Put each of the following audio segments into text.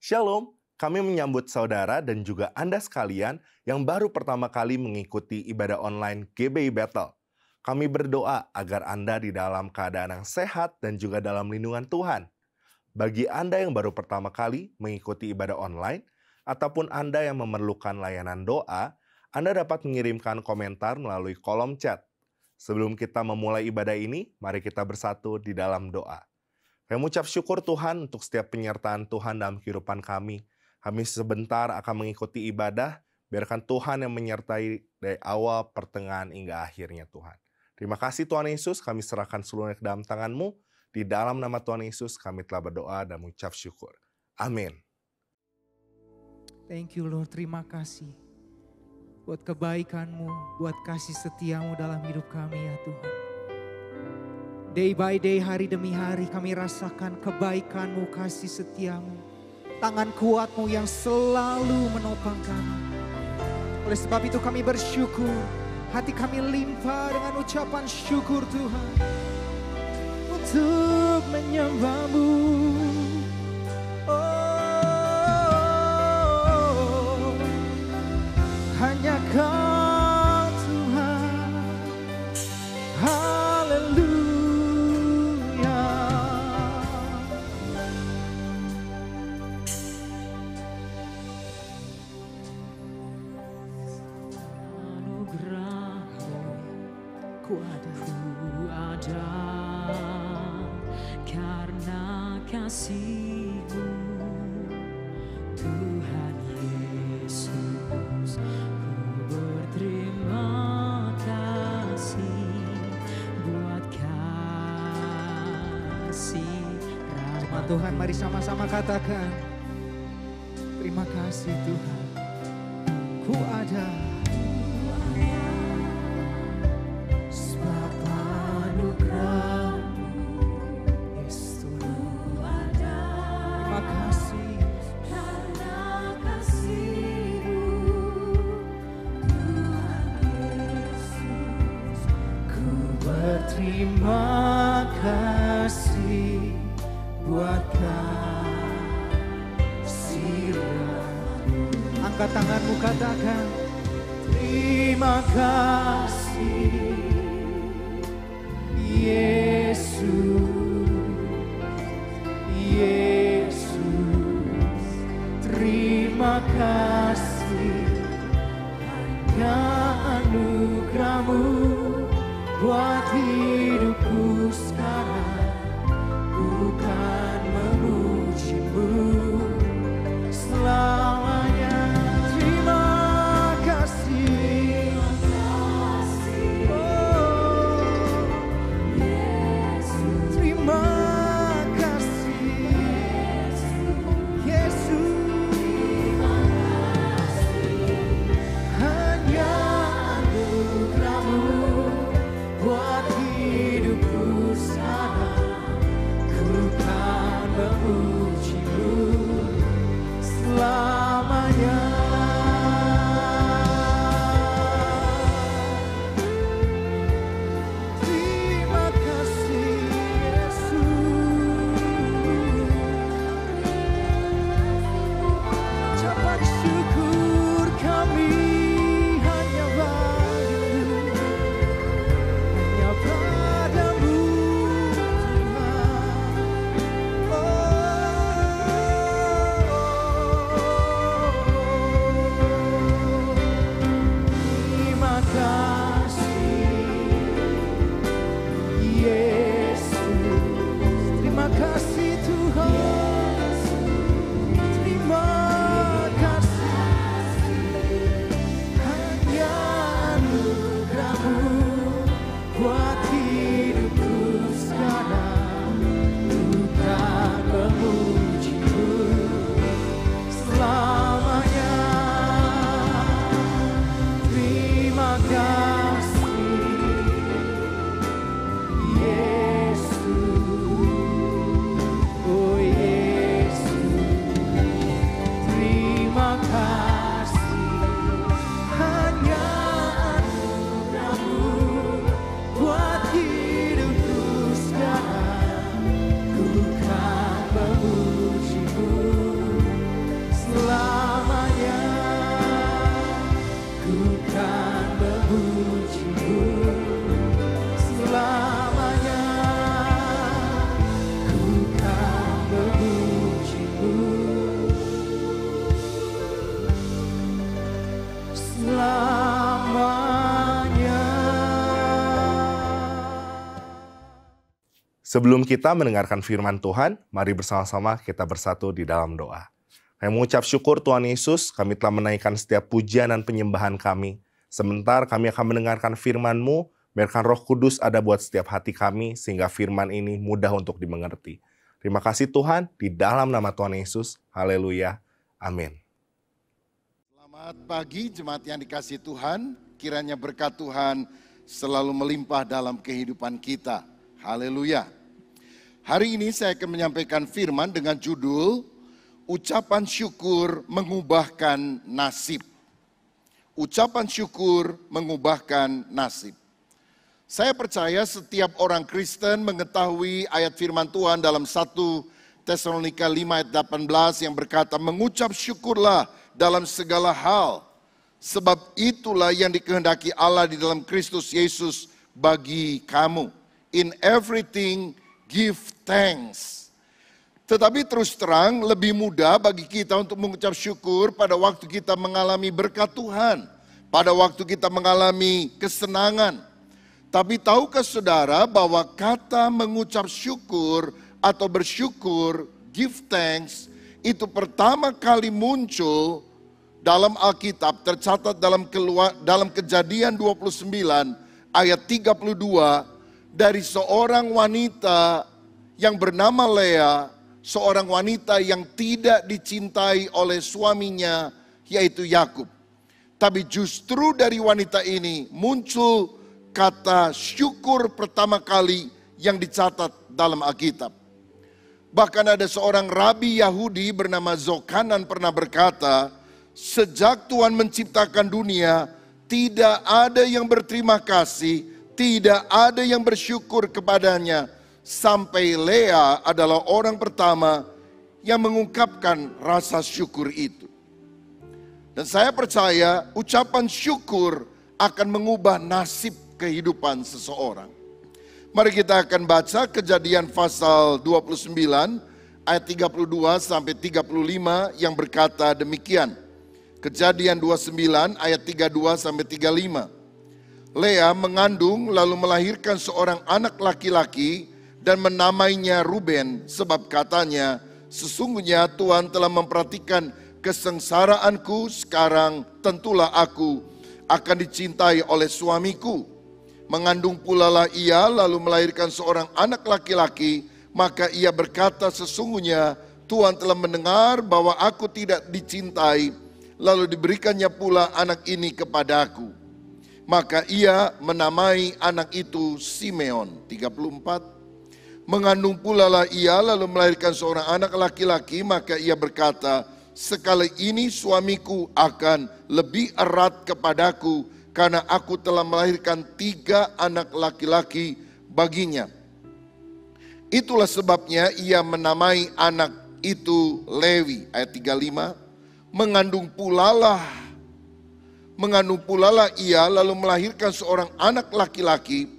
Shalom, kami menyambut saudara dan juga Anda sekalian yang baru pertama kali mengikuti ibadah online GBI Battle. Kami berdoa agar Anda di dalam keadaan yang sehat dan juga dalam lindungan Tuhan. Bagi Anda yang baru pertama kali mengikuti ibadah online, ataupun Anda yang memerlukan layanan doa, Anda dapat mengirimkan komentar melalui kolom chat. Sebelum kita memulai ibadah ini, mari kita bersatu di dalam doa. Kami mengucap syukur Tuhan untuk setiap penyertaan Tuhan dalam kehidupan kami. Kami sebentar akan mengikuti ibadah, biarkan Tuhan yang menyertai dari awal, pertengahan, hingga akhirnya Tuhan. Terima kasih Tuhan Yesus, kami serahkan seluruhnya ke dalam tangan-Mu. Di dalam nama Tuhan Yesus kami telah berdoa dan mengucap syukur. Amin. Thank you Lord, terima kasih buat kebaikan-Mu, buat kasih setia-Mu dalam hidup kami ya Tuhan. Day by day, hari demi hari kami rasakan kebaikan-Mu, kasih setia-Mu. Tangan kuat-Mu yang selalu menopang kami. Oleh sebab itu kami bersyukur. Hati kami limpah dengan ucapan syukur Tuhan. Untuk menyembah-Mu. Oh, hanya Kau Tuhan. Haleluya. Ku ada karena kasih-Mu Tuhan Yesus. Ku berterima kasih buat kasih rahmat Tuhan. Mari sama-sama katakan terima kasih Tuhan. Ku ada terima kasih buat kasih. Angkat tanganmu katakan terima kasih Yesus. Yesus terima kasih hanya anugerah-Mu buat hidupku sekarang. Bukan memuji-Mu selamanya. Terima kasih, oh Yesus. Sebelum kita mendengarkan firman Tuhan, mari bersama-sama kita bersatu di dalam doa. Kami mengucap syukur Tuhan Yesus, kami telah menaikkan setiap pujian dan penyembahan kami. Sebentar kami akan mendengarkan firman-Mu, biarkan Roh Kudus ada buat setiap hati kami, sehingga firman ini mudah untuk dimengerti. Terima kasih Tuhan, di dalam nama Tuhan Yesus. Haleluya. Amin. Selamat pagi jemaat yang dikasihi Tuhan, kiranya berkat Tuhan selalu melimpah dalam kehidupan kita. Haleluya. Hari ini saya akan menyampaikan firman dengan judul Ucapan Syukur Mengubahkan Nasib. Ucapan syukur mengubahkan nasib. Saya percaya setiap orang Kristen mengetahui ayat firman Tuhan dalam 1 Tesalonika 5 ayat 18 yang berkata, mengucap syukurlah dalam segala hal, sebab itulah yang dikehendaki Allah di dalam Kristus Yesus bagi kamu. In everything give thanks. Tetapi terus terang lebih mudah bagi kita untuk mengucap syukur pada waktu kita mengalami berkat Tuhan, pada waktu kita mengalami kesenangan. Tapi tahukah saudara bahwa kata mengucap syukur atau bersyukur, give thanks, itu pertama kali muncul dalam Alkitab, tercatat dalam Kejadian 29 ayat 32, dari seorang wanita yang bernama Lea, seorang wanita yang tidak dicintai oleh suaminya, yaitu Yakub. Tapi justru dari wanita ini muncul kata syukur pertama kali yang dicatat dalam Alkitab. Bahkan ada seorang rabi Yahudi bernama Zokanan pernah berkata, sejak Tuhan menciptakan dunia, tidak ada yang berterima kasih, tidak ada yang bersyukur kepadanya, sampai Lea adalah orang pertama yang mengungkapkan rasa syukur itu. Dan saya percaya ucapan syukur akan mengubah nasib kehidupan seseorang. Mari kita akan baca Kejadian pasal 29 ayat 32 sampai 35 yang berkata demikian. Kejadian 29 ayat 32 sampai 35. Lea mengandung lalu melahirkan seorang anak laki-laki dan menamainya Ruben, sebab katanya, sesungguhnya Tuhan telah memperhatikan kesengsaraanku, sekarang tentulah aku akan dicintai oleh suamiku. Mengandung pula lah ia lalu melahirkan seorang anak laki-laki, maka ia berkata, sesungguhnya Tuhan telah mendengar bahwa aku tidak dicintai, lalu diberikannya pula anak ini kepadaku. Maka ia menamai anak itu Simeon. 34. Mengandung pula lah ia lalu melahirkan seorang anak laki-laki, maka ia berkata, sekali ini suamiku akan lebih erat kepadaku, karena aku telah melahirkan 3 anak laki-laki baginya. Itulah sebabnya ia menamai anak itu Lewi. Ayat 35. Mengandung pula lah ia lalu melahirkan seorang anak laki-laki,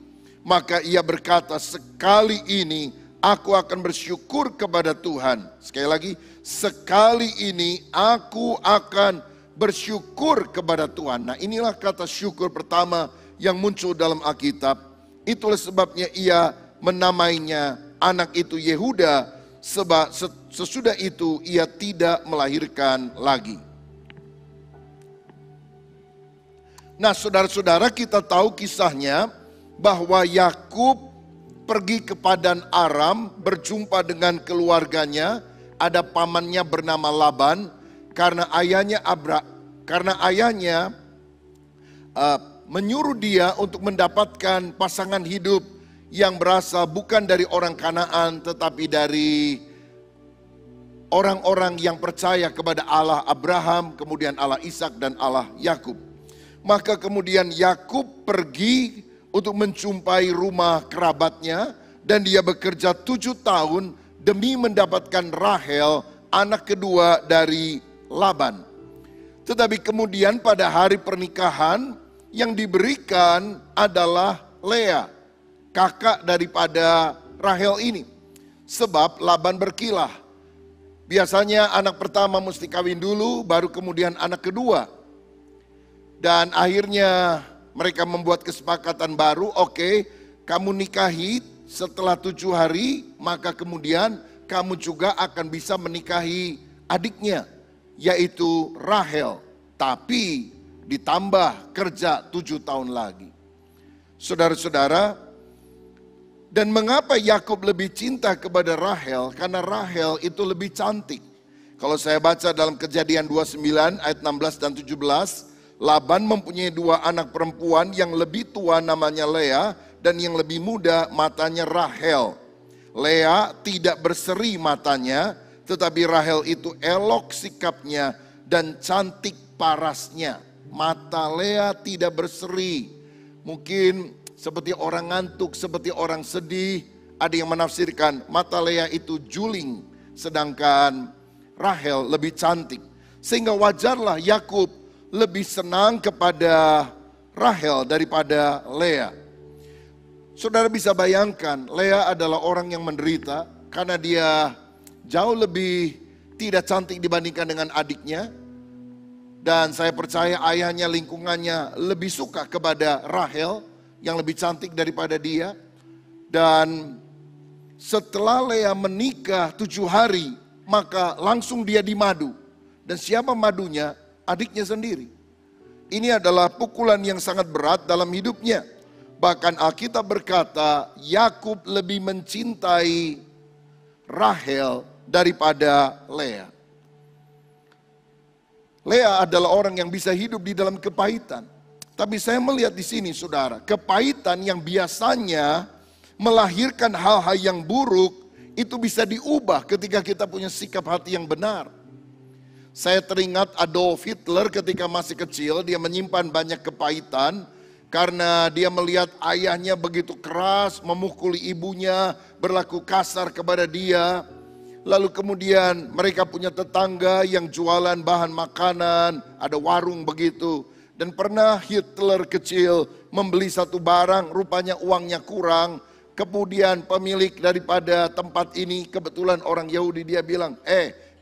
maka ia berkata, sekali ini aku akan bersyukur kepada Tuhan. Sekali lagi, sekali ini aku akan bersyukur kepada Tuhan. Nah, inilah kata syukur pertama yang muncul dalam Alkitab. Itulah sebabnya ia menamainya anak itu Yehuda, sebab sesudah itu ia tidak melahirkan lagi. Nah, saudara-saudara, kita tahu kisahnya bahwa Yakub pergi ke Padan Aram berjumpa dengan keluarganya. Ada pamannya bernama Laban, karena ayahnya menyuruh dia untuk mendapatkan pasangan hidup yang berasal bukan dari orang Kanaan, tetapi dari orang-orang yang percaya kepada Allah Abraham, kemudian Allah Ishak dan Allah Yakub. Maka kemudian Yakub pergi untuk menjumpai rumah kerabatnya, dan dia bekerja 7 tahun demi mendapatkan Rahel, anak kedua dari Laban. Tetapi kemudian pada hari pernikahan yang diberikan adalah Lea, kakak daripada Rahel ini. Sebab Laban berkilah. Biasanya anak pertama mesti kawin dulu, baru kemudian anak kedua. Dan akhirnya mereka membuat kesepakatan baru, oke, kamu nikahi setelah 7 hari, maka kemudian kamu juga akan bisa menikahi adiknya, yaitu Rahel. Tapi ditambah kerja 7 tahun lagi. Saudara-saudara, dan mengapa Yakub lebih cinta kepada Rahel? Karena Rahel itu lebih cantik. Kalau saya baca dalam Kejadian 29 ayat 16 dan 17, Laban mempunyai 2 anak perempuan, yang lebih tua namanya Lea dan yang lebih muda matanya Rahel. Lea tidak berseri matanya, tetapi Rahel itu elok sikapnya dan cantik parasnya. Mata Lea tidak berseri. Mungkin seperti orang ngantuk, seperti orang sedih. Ada yang menafsirkan mata Lea itu juling, sedangkan Rahel lebih cantik. Sehingga wajarlah Yakub lebih senang kepada Rahel daripada Lea. Saudara bisa bayangkan, Lea adalah orang yang menderita karena dia jauh lebih tidak cantik dibandingkan dengan adiknya. Dan saya percaya ayahnya, lingkungannya lebih suka kepada Rahel yang lebih cantik daripada dia. Dan setelah Lea menikah 7 hari, maka langsung dia dimadu. Dan siapa madunya? Adiknya sendiri. Ini adalah pukulan yang sangat berat dalam hidupnya. Bahkan Alkitab berkata, Yakub lebih mencintai Rahel daripada Lea. Lea adalah orang yang bisa hidup di dalam kepahitan. Tapi saya melihat di sini, saudara, kepahitan yang biasanya melahirkan hal-hal yang buruk, itu bisa diubah ketika kita punya sikap hati yang benar. Saya teringat Adolf Hitler ketika masih kecil, dia menyimpan banyak kepahitan karena dia melihat ayahnya begitu keras, memukuli ibunya, berlaku kasar kepada dia. Lalu kemudian mereka punya tetangga yang jualan bahan makanan, ada warung begitu. Dan pernah Hitler kecil membeli satu barang, rupanya uangnya kurang. Kemudian pemilik daripada tempat ini kebetulan orang Yahudi, dia bilang,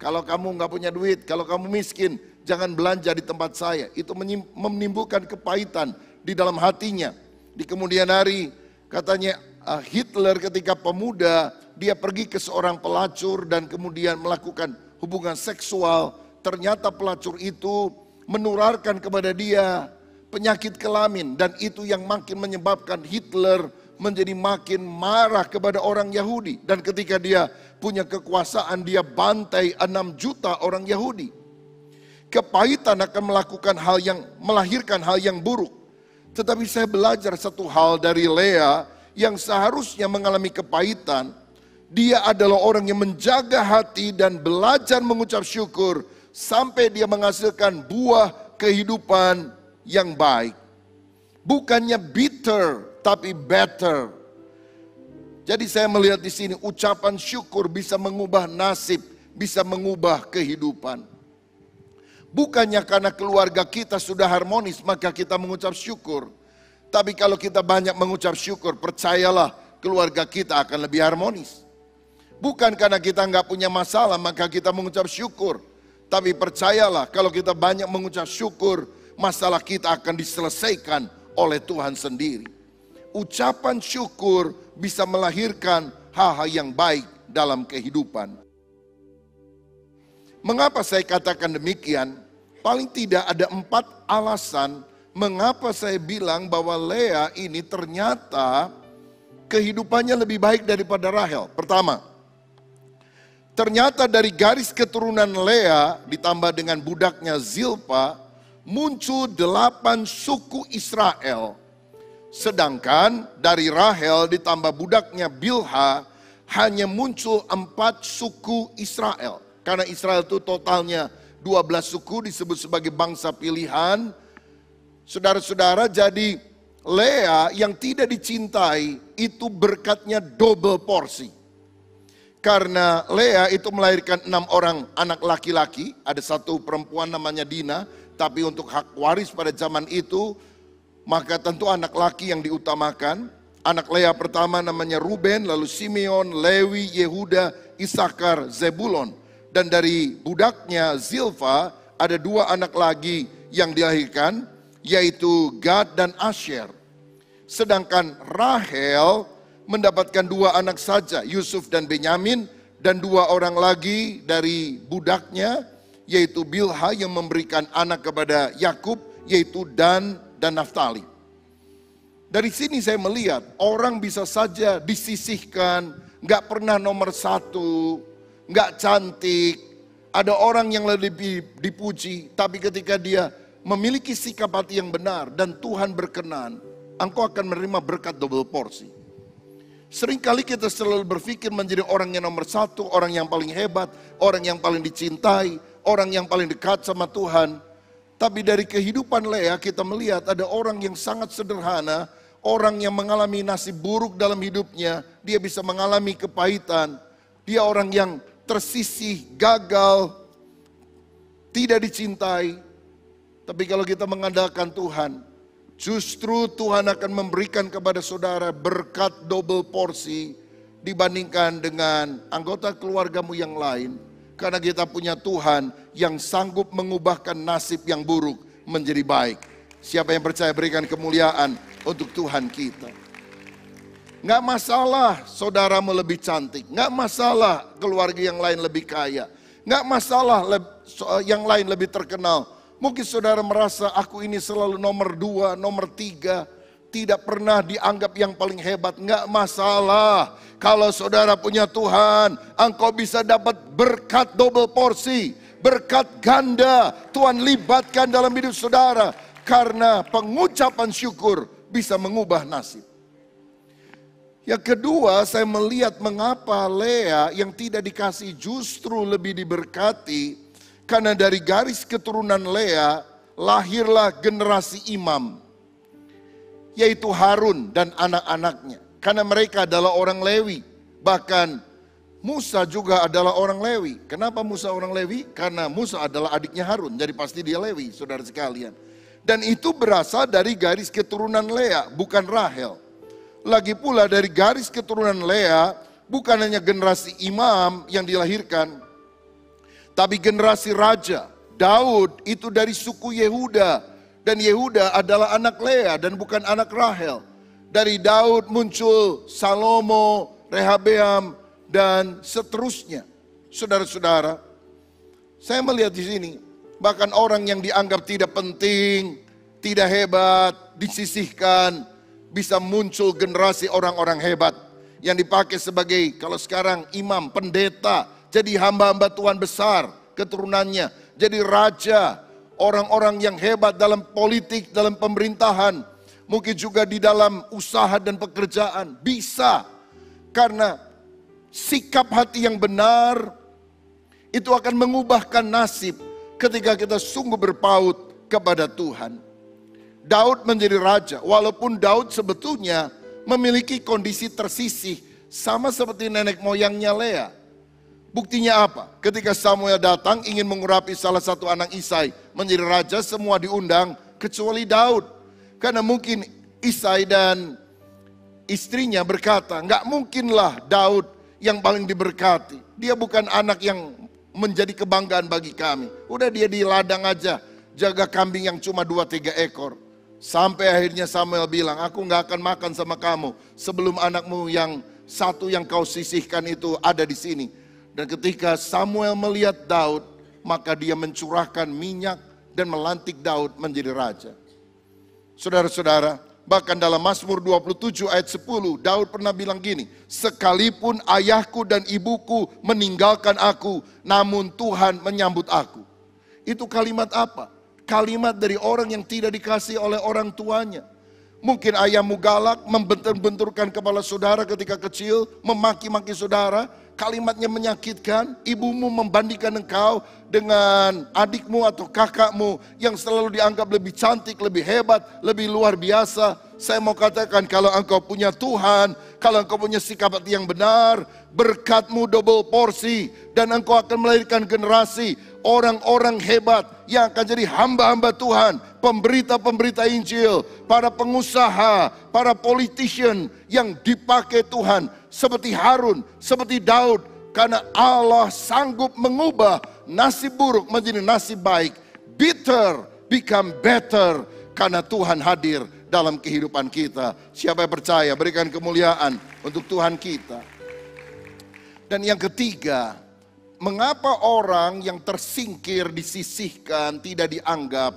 kalau kamu nggak punya duit, kalau kamu miskin, jangan belanja di tempat saya. Itu menimbulkan kepahitan di dalam hatinya. Di kemudian hari, katanya Hitler ketika pemuda, dia pergi ke seorang pelacur dan kemudian melakukan hubungan seksual. Ternyata pelacur itu menurarkan kepada dia penyakit kelamin. Dan itu yang makin menyebabkan Hitler menjadi makin marah kepada orang Yahudi. Dan ketika dia punya kekuasaan, dia bantai 6 juta orang Yahudi. Kepahitan akan melahirkan hal yang buruk. Tetapi saya belajar satu hal dari Lea yang seharusnya mengalami kepahitan. Dia adalah orang yang menjaga hati dan belajar mengucap syukur sampai dia menghasilkan buah kehidupan yang baik. Bukannya bitter, tapi better. Jadi saya melihat di sini ucapan syukur bisa mengubah nasib, bisa mengubah kehidupan. Bukannya karena keluarga kita sudah harmonis maka kita mengucap syukur. Tapi kalau kita banyak mengucap syukur, percayalah keluarga kita akan lebih harmonis. Bukan karena kita nggak punya masalah maka kita mengucap syukur. Tapi percayalah kalau kita banyak mengucap syukur, masalah kita akan diselesaikan oleh Tuhan sendiri. Ucapan syukur bisa melahirkan hal-hal yang baik dalam kehidupan. Mengapa saya katakan demikian? Paling tidak ada 4 alasan mengapa saya bilang bahwa Lea ini ternyata kehidupannya lebih baik daripada Rahel. Pertama, ternyata dari garis keturunan Lea ditambah dengan budaknya Zilpa muncul 8 suku Israel. Sedangkan dari Rahel ditambah budaknya Bilha hanya muncul 4 suku Israel. Karena Israel itu totalnya 12 suku disebut sebagai bangsa pilihan. Saudara-saudara, jadi Lea yang tidak dicintai itu berkatnya double porsi. Karena Lea itu melahirkan 6 orang anak laki-laki, ada 1 perempuan namanya Dina, tapi untuk hak waris pada zaman itu, maka tentu anak laki yang diutamakan. Anak Lea pertama namanya Ruben, lalu Simeon, Lewi, Yehuda, Isakar, Zebulon. Dan dari budaknya Zilfa ada 2 anak lagi yang dilahirkan, yaitu Gad dan Asher. Sedangkan Rahel mendapatkan 2 anak saja, Yusuf dan Benyamin, dan 2 orang lagi dari budaknya, yaitu Bilha yang memberikan anak kepada Yakub, yaitu Dan dan Naftali. Dari sini saya melihat orang bisa saja disisihkan, gak pernah nomor 1, gak cantik. Ada orang yang lebih dipuji, tapi ketika dia memiliki sikap hati yang benar dan Tuhan berkenan, engkau akan menerima berkat double porsi. Seringkali kita selalu berpikir menjadi orang yang nomor 1, orang yang paling hebat, orang yang paling dicintai, orang yang paling dekat sama Tuhan. Tapi dari kehidupan Lea kita melihat ada orang yang sangat sederhana, orang yang mengalami nasib buruk dalam hidupnya, dia bisa mengalami kepahitan. Dia orang yang tersisih, gagal, tidak dicintai. Tapi kalau kita mengandalkan Tuhan, justru Tuhan akan memberikan kepada saudara berkat double porsi dibandingkan dengan anggota keluargamu yang lain. Karena kita punya Tuhan yang sanggup mengubahkan nasib yang buruk menjadi baik. Siapa yang percaya berikan kemuliaan untuk Tuhan kita. Nggak masalah saudaramu lebih cantik. Nggak masalah keluarga yang lain lebih kaya. Nggak masalah yang lain lebih terkenal. Mungkin saudara merasa aku ini selalu nomor 2, nomor 3. Tidak pernah dianggap yang paling hebat. Enggak masalah. Kalau saudara punya Tuhan, engkau bisa dapat berkat double porsi. Berkat ganda Tuhan libatkan dalam hidup saudara. Karena pengucapan syukur bisa mengubah nasib. Yang kedua, saya melihat mengapa Lea yang tidak dikasih justru lebih diberkati. Karena dari garis keturunan Lea lahirlah generasi imam, yaitu Harun dan anak-anaknya. Karena mereka adalah orang Lewi. Bahkan Musa juga adalah orang Lewi. Kenapa Musa orang Lewi? Karena Musa adalah adiknya Harun. Jadi pasti dia Lewi, saudara sekalian. Dan itu berasal dari garis keturunan Lea, bukan Rahel. Lagi pula dari garis keturunan Lea, bukan hanya generasi imam yang dilahirkan, tapi generasi raja. Daud itu dari suku Yehuda. Dan Yehuda adalah anak Lea dan bukan anak Rahel. Dari Daud muncul Salomo, Rehabeam, dan seterusnya. Saudara-saudara, saya melihat di sini, bahkan orang yang dianggap tidak penting, tidak hebat, disisihkan, bisa muncul generasi orang-orang hebat. Yang dipakai sebagai, kalau sekarang imam, pendeta, jadi hamba-hamba Tuhan besar keturunannya. Jadi raja, orang-orang yang hebat dalam politik, dalam pemerintahan. Mungkin juga di dalam usaha dan pekerjaan. Bisa. Karena sikap hati yang benar itu akan mengubahkan nasib ketika kita sungguh berpaut kepada Tuhan. Daud menjadi raja. Walaupun Daud sebetulnya memiliki kondisi tersisih. Sama seperti nenek moyangnya Lea. Buktinya apa? Ketika Samuel datang ingin mengurapi salah satu anak Isai menjadi raja, semua diundang kecuali Daud. Karena mungkin Isai dan istrinya berkata, nggak mungkinlah Daud yang paling diberkati. Dia bukan anak yang menjadi kebanggaan bagi kami. Udah dia di ladang aja, jaga kambing yang cuma 2-3 ekor. Sampai akhirnya Samuel bilang, aku nggak akan makan sama kamu sebelum anakmu yang satu yang kau sisihkan itu ada di sini. Dan ketika Samuel melihat Daud, maka dia mencurahkan minyak dan melantik Daud menjadi raja. Saudara-saudara, bahkan dalam Mazmur 27 ayat 10, Daud pernah bilang gini, sekalipun ayahku dan ibuku meninggalkan aku, namun Tuhan menyambut aku. Itu kalimat apa? Kalimat dari orang yang tidak dikasih oleh orang tuanya. Mungkin ayahmu galak, membentur-benturkan kepala saudara ketika kecil, memaki-maki saudara. Kalimatnya menyakitkan, ibumu membandingkan engkau dengan adikmu atau kakakmu yang selalu dianggap lebih cantik, lebih hebat, lebih luar biasa. Saya mau katakan kalau engkau punya Tuhan, kalau engkau punya sikap hati yang benar, berkatmu double porsi dan engkau akan melahirkan generasi orang-orang hebat yang akan jadi hamba-hamba Tuhan, pemberita-pemberita Injil, para pengusaha, para politician yang dipakai Tuhan seperti Harun, seperti Daud, karena Allah sanggup mengubah nasib buruk menjadi nasib baik. Bitter become better karena Tuhan hadir dalam kehidupan kita. Siapa yang percaya, berikan kemuliaan untuk Tuhan kita. Dan yang ketiga, mengapa orang yang tersingkir, disisihkan, tidak dianggap,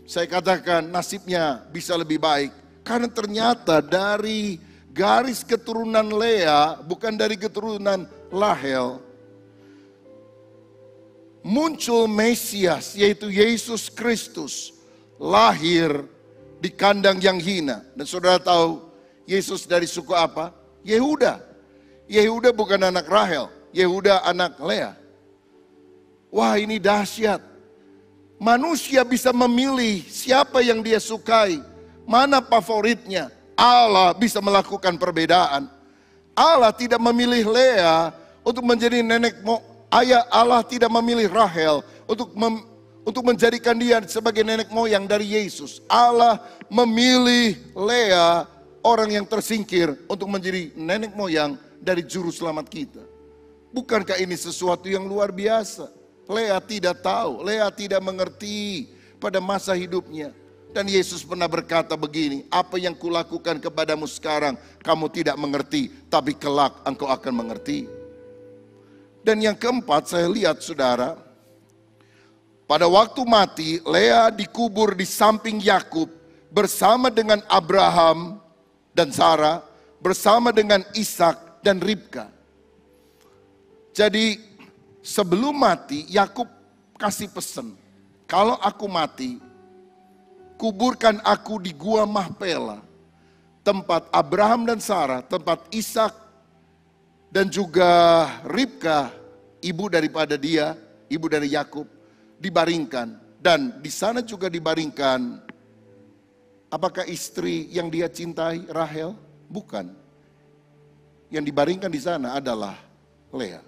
saya katakan nasibnya bisa lebih baik. Karena ternyata dari garis keturunan Lea, bukan dari keturunan Rahel, muncul Mesias, yaitu Yesus Kristus, lahir di kandang yang hina. Dan saudara tahu Yesus dari suku apa? Yehuda. Yehuda bukan anak Rahel, Yehuda anak Lea. Wah, ini dahsyat. Manusia bisa memilih siapa yang dia sukai, mana favoritnya. Allah bisa melakukan perbedaan. Allah tidak memilih Lea untuk menjadi nenek ayah. Allah tidak memilih Rahel untuk menjadikan dia sebagai nenek moyang dari Yesus. Allah memilih Lea, orang yang tersingkir, untuk menjadi nenek moyang dari juru selamat kita. Bukankah ini sesuatu yang luar biasa? Lea tidak tahu, Lea tidak mengerti pada masa hidupnya. Dan Yesus pernah berkata begini, apa yang kulakukan kepadamu sekarang kamu tidak mengerti, tapi kelak engkau akan mengerti. Dan yang keempat, saya lihat saudara, pada waktu mati Lea dikubur di samping Yakub bersama dengan Abraham dan Sarah, bersama dengan Ishak dan Ribka. Jadi sebelum mati Yakub kasih pesan, kalau aku mati, kuburkan aku di gua Mahpela, tempat Abraham dan Sarah, tempat Ishak dan juga Ribka, ibu daripada dia, ibu dari Yakub, dibaringkan. Dan di sana juga dibaringkan, apakah istri yang dia cintai Rahel? Bukan. Yang dibaringkan di sana adalah Lea.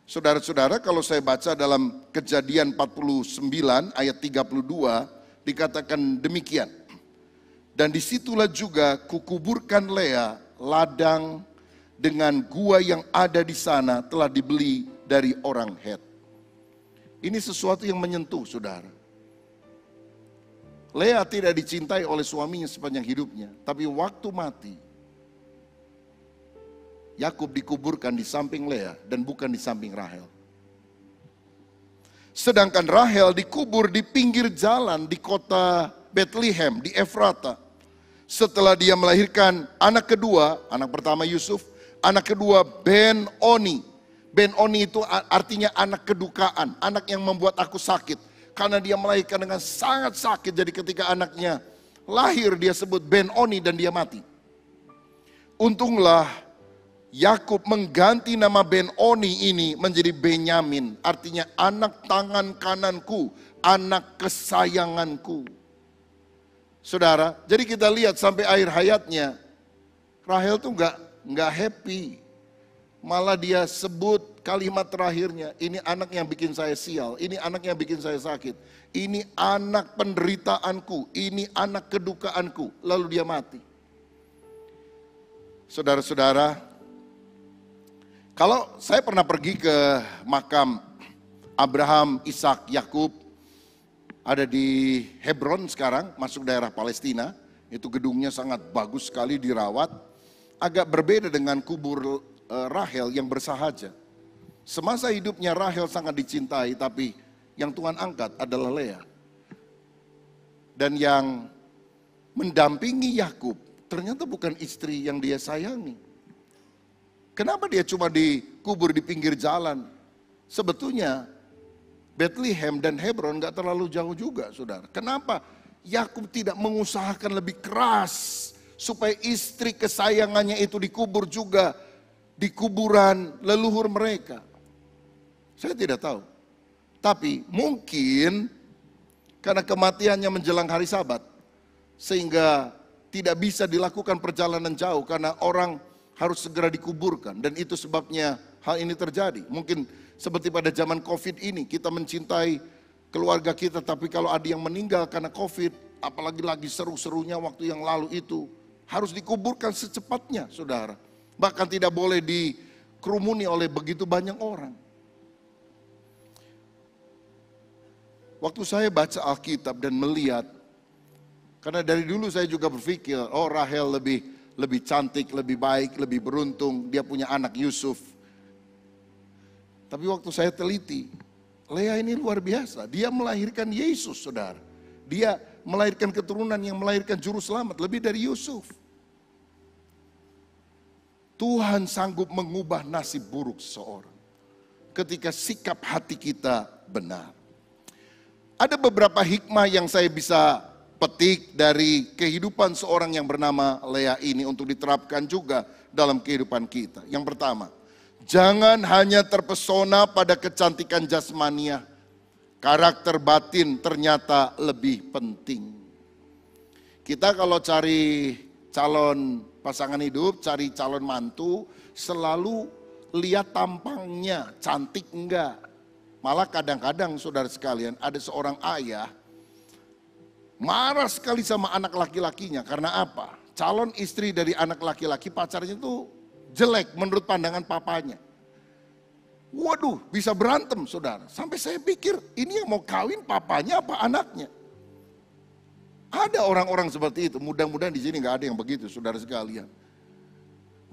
Saudara-saudara, kalau saya baca dalam Kejadian 49 ayat 32, dikatakan demikian. Dan disitulah juga kukuburkan Lea, ladang dengan gua yang ada di sana telah dibeli dari orang Het. Ini sesuatu yang menyentuh saudara. Lea tidak dicintai oleh suaminya sepanjang hidupnya. Tapi waktu mati, Yakub dikuburkan di samping Lea dan bukan di samping Rahel. Sedangkan Rahel dikubur di pinggir jalan di kota Bethlehem, di Efrata. Setelah dia melahirkan anak kedua, anak pertama Yusuf, anak kedua Ben-Oni. Ben-Oni itu artinya anak kedukaan, anak yang membuat aku sakit. Karena dia melahirkan dengan sangat sakit, jadi ketika anaknya lahir dia sebut Ben-Oni dan dia mati. Untunglah Yakub mengganti nama Ben-Oni ini menjadi Benyamin, artinya anak tangan kananku, anak kesayanganku. Saudara, jadi kita lihat sampai akhir hayatnya, Rahel tuh nggak happy. Malah dia sebut kalimat terakhirnya, ini anak yang bikin saya sial, ini anak yang bikin saya sakit, ini anak penderitaanku, ini anak kedukaanku. Lalu dia mati. Saudara-saudara, kalau saya pernah pergi ke makam Abraham, Ishak, Yakub, ada di Hebron sekarang, masuk daerah Palestina. Itu gedungnya sangat bagus sekali dirawat. Agak berbeda dengan kubur Rahel yang bersahaja. Semasa hidupnya Rahel sangat dicintai, tapi yang Tuhan angkat adalah Lea. Dan yang mendampingi Yakub ternyata bukan istri yang dia sayangi. Kenapa dia cuma dikubur di pinggir jalan? Sebetulnya Bethlehem dan Hebron gak terlalu jauh juga, saudara. Kenapa Yakub tidak mengusahakan lebih keras supaya istri kesayangannya itu dikubur juga di kuburan leluhur mereka? Saya tidak tahu. Tapi mungkin karena kematiannya menjelang hari Sabat, sehingga tidak bisa dilakukan perjalanan jauh karena orang harus segera dikuburkan. Dan itu sebabnya hal ini terjadi. Mungkin seperti pada zaman COVID ini, kita mencintai keluarga kita, tapi kalau ada yang meninggal karena COVID, apalagi lagi seru-serunya waktu yang lalu itu, harus dikuburkan secepatnya, saudara. Bahkan tidak boleh dikerumuni oleh begitu banyak orang. Waktu saya baca Alkitab dan melihat Karena dari dulu saya juga berpikir, oh Rahel lebih cantik, lebih baik, lebih beruntung. Dia punya anak Yusuf. Tapi waktu saya teliti, Lea ini luar biasa. Dia melahirkan Yesus, saudara. Dia melahirkan keturunan yang melahirkan juru selamat lebih dari Yusuf. Tuhan sanggup mengubah nasib buruk seseorang ketika sikap hati kita benar. Ada beberapa hikmah yang saya bisa petik dari kehidupan seorang yang bernama Lea ini untuk diterapkan juga dalam kehidupan kita. Yang pertama, jangan hanya terpesona pada kecantikan jasmania. Karakter batin ternyata lebih penting. Kita kalau cari calon pasangan hidup, cari calon mantu, selalu lihat tampangnya, cantik enggak. Malah kadang-kadang saudara sekalian, ada seorang ayah marah sekali sama anak laki-lakinya. Karena apa? Calon istri dari anak laki-laki pacarnya itu jelek menurut pandangan papanya. Waduh, bisa berantem saudara. Sampai saya pikir ini yang mau kawin papanya apa anaknya. Ada orang-orang seperti itu. Mudah-mudahan di sini nggak ada yang begitu saudara sekalian.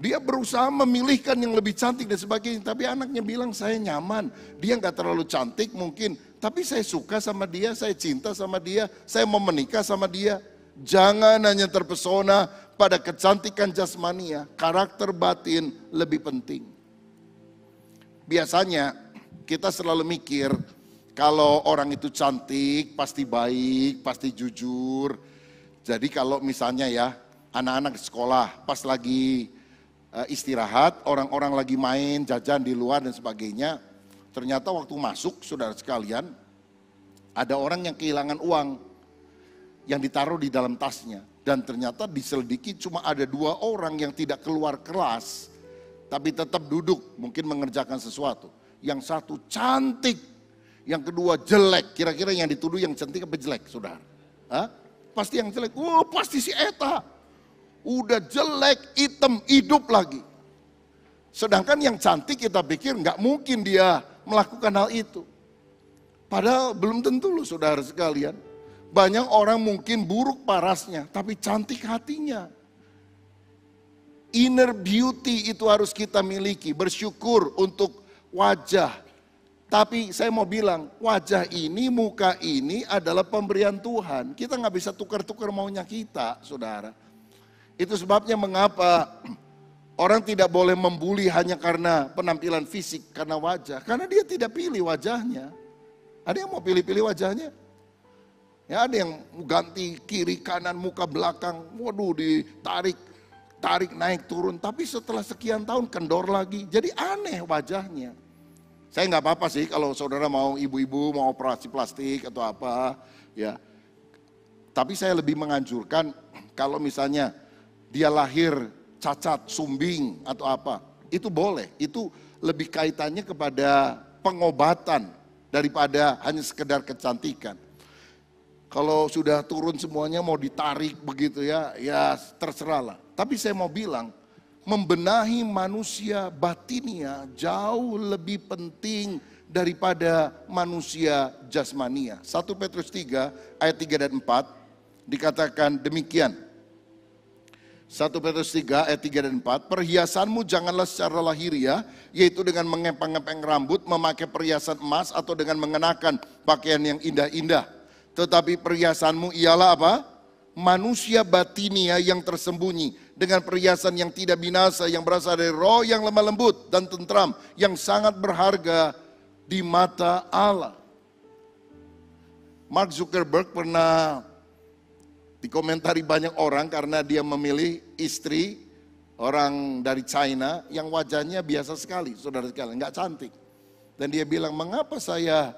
Dia berusaha memilihkan yang lebih cantik dan sebagainya. Tapi anaknya bilang saya nyaman. Dia nggak terlalu cantik mungkin. Tapi saya suka sama dia, saya cinta sama dia. Saya mau menikah sama dia. Jangan hanya terpesona pada kecantikan jasmania. Karakter batin lebih penting. Biasanya kita selalu mikir kalau orang itu cantik pasti baik, pasti jujur. Jadi kalau misalnya ya anak-anak di sekolah pas lagi istirahat, orang-orang lagi main, jajan di luar dan sebagainya. Ternyata waktu masuk, saudara sekalian, ada orang yang kehilangan uang yang ditaruh di dalam tasnya. Dan ternyata diselidiki cuma ada 2 orang yang tidak keluar kelas, tapi tetap duduk, mungkin mengerjakan sesuatu. Yang satu cantik, yang kedua jelek. Kira-kira yang dituduh yang cantik apa jelek, saudara? Hah? Pasti yang jelek. Oh, pasti si Eta. Udah jelek, hitam, hidup lagi. Sedangkan yang cantik kita pikir nggak mungkin dia melakukan hal itu. Padahal belum tentu loh saudara sekalian. Banyak orang mungkin buruk parasnya, tapi cantik hatinya. Inner beauty itu harus kita miliki, bersyukur untuk wajah. Tapi saya mau bilang, wajah ini, muka ini adalah pemberian Tuhan. Kita nggak bisa tukar-tukar maunya kita, saudara. Itu sebabnya mengapa orang tidak boleh membuli hanya karena penampilan fisik, karena wajah. Karena dia tidak pilih wajahnya. Ada yang mau pilih-pilih wajahnya? Ya, ada yang ganti kiri, kanan, muka, belakang. Waduh, tarik naik turun. Tapi setelah sekian tahun kendor lagi. Jadi aneh wajahnya. Saya nggak apa-apa sih kalau saudara mau ibu-ibu mau operasi plastik atau apa. Ya. Tapi saya lebih menganjurkan kalau misalnya dia lahir cacat, sumbing atau apa, itu boleh. Itu lebih kaitannya kepada pengobatan daripada hanya sekedar kecantikan. Kalau sudah turun semuanya mau ditarik begitu ya terserahlah. Tapi saya mau bilang, membenahi manusia batinnya jauh lebih penting daripada manusia jasmania. 1 Petrus 3 ayat 3 dan 4 dikatakan demikian. 1 Petrus 3 ayat 3 dan 4, perhiasanmu janganlah secara lahiriah, yaitu dengan mengepang-ngepang rambut, memakai perhiasan emas atau dengan mengenakan pakaian yang indah-indah. Tetapi perhiasanmu ialah apa? Manusia batinia yang tersembunyi, dengan perhiasan yang tidak binasa, yang berasal dari roh yang lemah lembut dan tentram, yang sangat berharga di mata Allah. Mark Zuckerberg pernah dikomentari banyak orang karena dia memilih istri orang dari China yang wajahnya biasa sekali, saudara sekalian, nggak cantik. Dan dia bilang, mengapa saya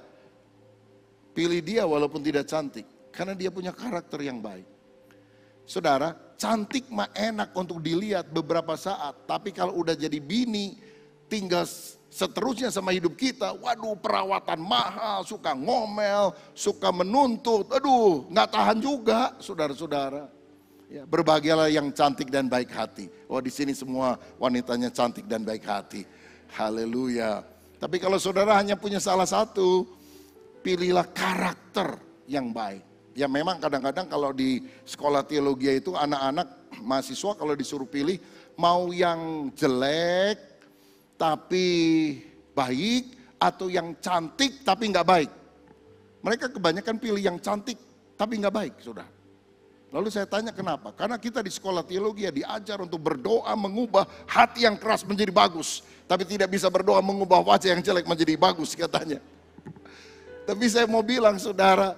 pilih dia walaupun tidak cantik? Karena dia punya karakter yang baik. Saudara, cantik mah enak untuk dilihat beberapa saat, tapi kalau udah jadi bini, tinggal seterusnya sama hidup kita, waduh perawatan mahal, suka ngomel, suka menuntut, aduh nggak tahan juga saudara-saudara. Ya, berbahagialah yang cantik dan baik hati. Oh di sini semua wanitanya cantik dan baik hati. Haleluya. Tapi kalau saudara hanya punya salah satu, pilihlah karakter yang baik. Ya memang kadang-kadang kalau di sekolah teologi itu anak-anak mahasiswa kalau disuruh pilih mau yang jelek tapi baik atau yang cantik tapi nggak baik. Mereka kebanyakan pilih yang cantik tapi nggak baik, sudah. Lalu saya tanya kenapa? Karena kita di sekolah teologi ya diajar untuk berdoa mengubah hati yang keras menjadi bagus. Tapi tidak bisa berdoa mengubah wajah yang jelek menjadi bagus katanya. Tapi saya mau bilang saudara,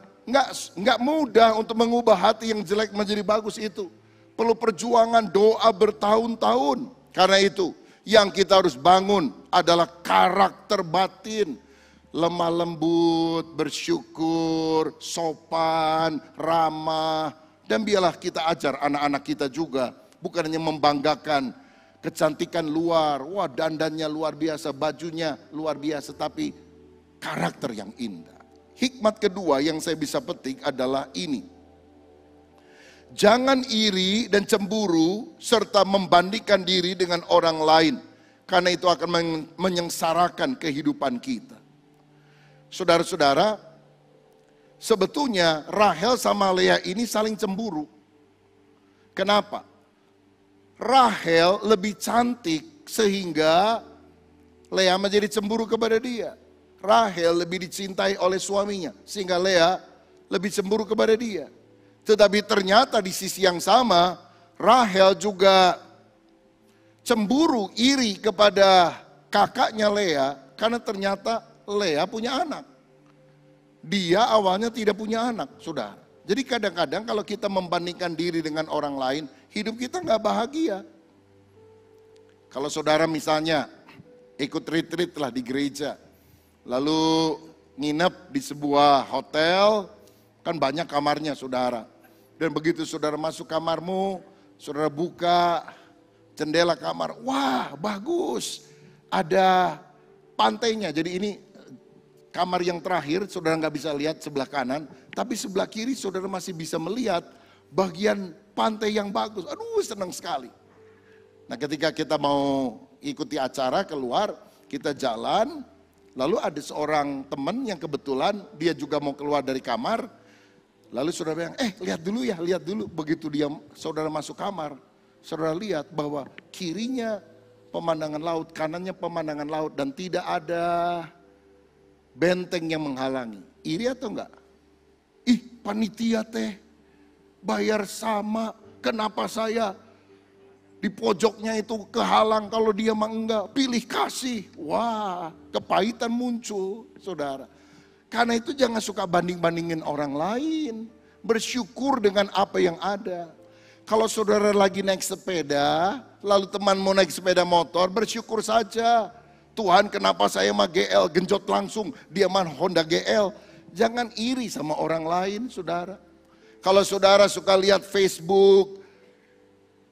nggak mudah untuk mengubah hati yang jelek menjadi bagus itu. Perlu perjuangan doa bertahun-tahun. Karena itu yang kita harus bangun adalah karakter batin. Lemah lembut, bersyukur, sopan, ramah. Dan biarlah kita ajar anak-anak kita juga. Bukan hanya membanggakan kecantikan luar. Wah dandannya luar biasa, bajunya luar biasa. Tapi karakter yang indah. Hikmat kedua yang saya bisa petik adalah ini. Jangan iri dan cemburu serta membandingkan diri dengan orang lain. Karena itu akan menyengsarakan kehidupan kita. Saudara-saudara, sebetulnya Rahel sama Lea ini saling cemburu. Kenapa? Rahel lebih cantik sehingga Lea menjadi cemburu kepada dia. Rahel lebih dicintai oleh suaminya sehingga Lea lebih cemburu kepada dia. Tetapi ternyata di sisi yang sama Rahel juga cemburu iri kepada kakaknya Lea karena ternyata Lea punya anak. Dia awalnya tidak punya anak, saudara. Jadi kadang-kadang kalau kita membandingkan diri dengan orang lain, hidup kita nggak bahagia. Kalau saudara misalnya ikut retreat lah di gereja, lalu nginep di sebuah hotel, kan banyak kamarnya saudara. Dan begitu saudara masuk kamarmu, saudara buka jendela kamar, wah bagus, ada pantainya. Jadi ini kamar yang terakhir, saudara nggak bisa lihat sebelah kanan, tapi sebelah kiri saudara masih bisa melihat bagian pantai yang bagus. Aduh senang sekali. Nah ketika kita mau ikuti acara keluar, kita jalan, lalu ada seorang teman yang kebetulan dia juga mau keluar dari kamar, lalu saudara bilang, lihat dulu ya, lihat dulu. Begitu dia saudara masuk kamar, saudara lihat bahwa kirinya pemandangan laut, kanannya pemandangan laut, dan tidak ada benteng yang menghalangi. Iri atau enggak? Ih panitia teh bayar sama, kenapa saya di pojoknya itu kehalang kalau dia mah enggak, pilih kasih. Wah kepahitan muncul saudara. Karena itu jangan suka banding-bandingin orang lain. Bersyukur dengan apa yang ada. Kalau saudara lagi naik sepeda, lalu teman mau naik sepeda motor, bersyukur saja. Tuhan kenapa saya mah GL, genjot langsung, dia mah Honda GL. Jangan iri sama orang lain saudara. Kalau saudara suka lihat Facebook,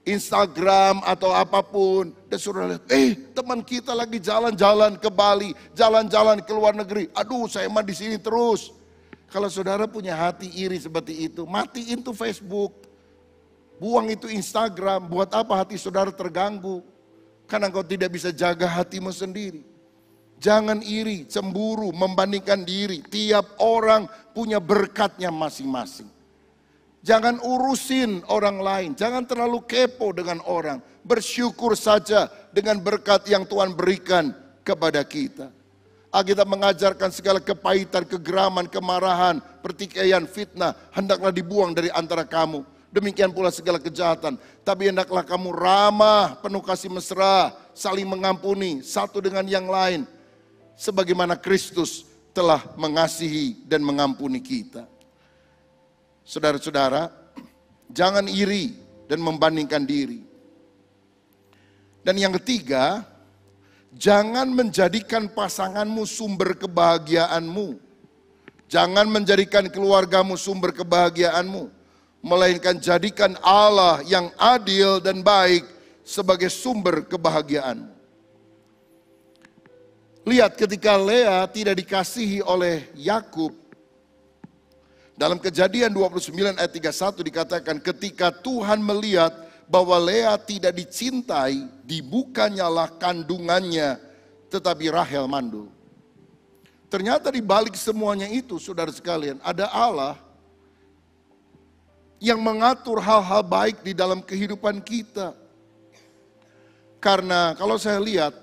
Instagram atau apapun, dan saudara lihat, teman kita lagi jalan-jalan ke Bali, jalan-jalan ke luar negeri. Aduh saya mah di sini terus. Kalau saudara punya hati iri seperti itu, matiin tuh Facebook. Buang itu Instagram, buat apa hati saudara terganggu? Karena engkau tidak bisa jaga hatimu sendiri. Jangan iri, cemburu, membandingkan diri. Tiap orang punya berkatnya masing-masing. Jangan urusin orang lain, jangan terlalu kepo dengan orang. Bersyukur saja dengan berkat yang Tuhan berikan kepada kita. Alkitab mengajarkan segala kepahitan, kegeraman, kemarahan, pertikaian, fitnah, hendaklah dibuang dari antara kamu. Demikian pula segala kejahatan. Tapi hendaklah kamu ramah, penuh kasih mesra, saling mengampuni satu dengan yang lain. Sebagaimana Kristus telah mengasihi dan mengampuni kita. Saudara-saudara, jangan iri dan membandingkan diri. Dan yang ketiga, jangan menjadikan pasanganmu sumber kebahagiaanmu. Jangan menjadikan keluargamu sumber kebahagiaanmu. Melainkan jadikan Allah yang adil dan baik sebagai sumber kebahagiaan. Lihat ketika Lea tidak dikasihi oleh Yakub, dalam Kejadian 29 ayat 31 dikatakan ketika Tuhan melihat bahwa Lea tidak dicintai, dibukanyalah kandungannya, tetapi Rahel mandul. Ternyata di balik semuanya itu saudara sekalian ada Allah yang mengatur hal-hal baik di dalam kehidupan kita. Karena kalau saya lihat,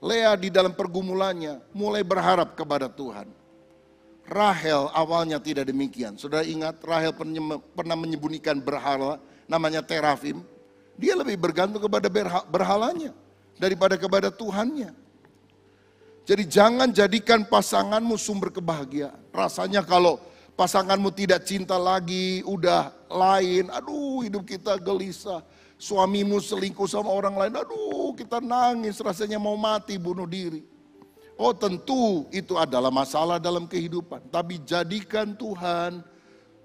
Lea di dalam pergumulannya mulai berharap kepada Tuhan. Rahel awalnya tidak demikian. Saudara ingat Rahel pernah menyembunyikan berhala namanya terafim. Dia lebih bergantung kepada berhalanya daripada kepada Tuhannya. Jadi jangan jadikan pasanganmu sumber kebahagiaan. Rasanya kalau pasanganmu tidak cinta lagi, udah lain, aduh hidup kita gelisah. Suamimu selingkuh sama orang lain, aduh kita nangis, rasanya mau mati, bunuh diri. Oh tentu itu adalah masalah dalam kehidupan. Tapi jadikan Tuhan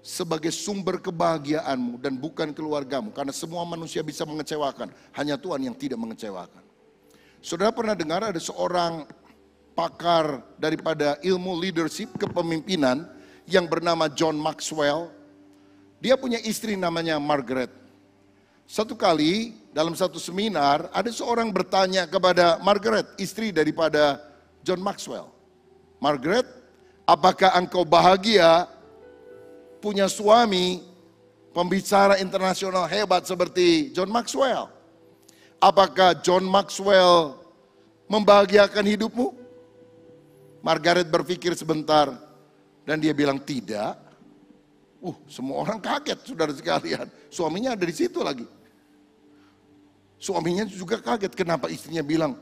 sebagai sumber kebahagiaanmu dan bukan keluargamu. Karena semua manusia bisa mengecewakan, hanya Tuhan yang tidak mengecewakan. Saudara pernah dengar ada seorang pakar daripada ilmu leadership kepemimpinan yang bernama John Maxwell. Dia punya istri namanya Margaret. Satu kali dalam satu seminar ada seorang bertanya kepada Margaret, istri daripada John Maxwell. Margaret, apakah engkau bahagia punya suami pembicara internasional hebat seperti John Maxwell? Apakah John Maxwell membahagiakan hidupmu? Margaret berpikir sebentar dan dia bilang tidak. Semua orang kaget, saudara sekalian. Suaminya ada di situ lagi. Suaminya juga kaget, kenapa istrinya bilang,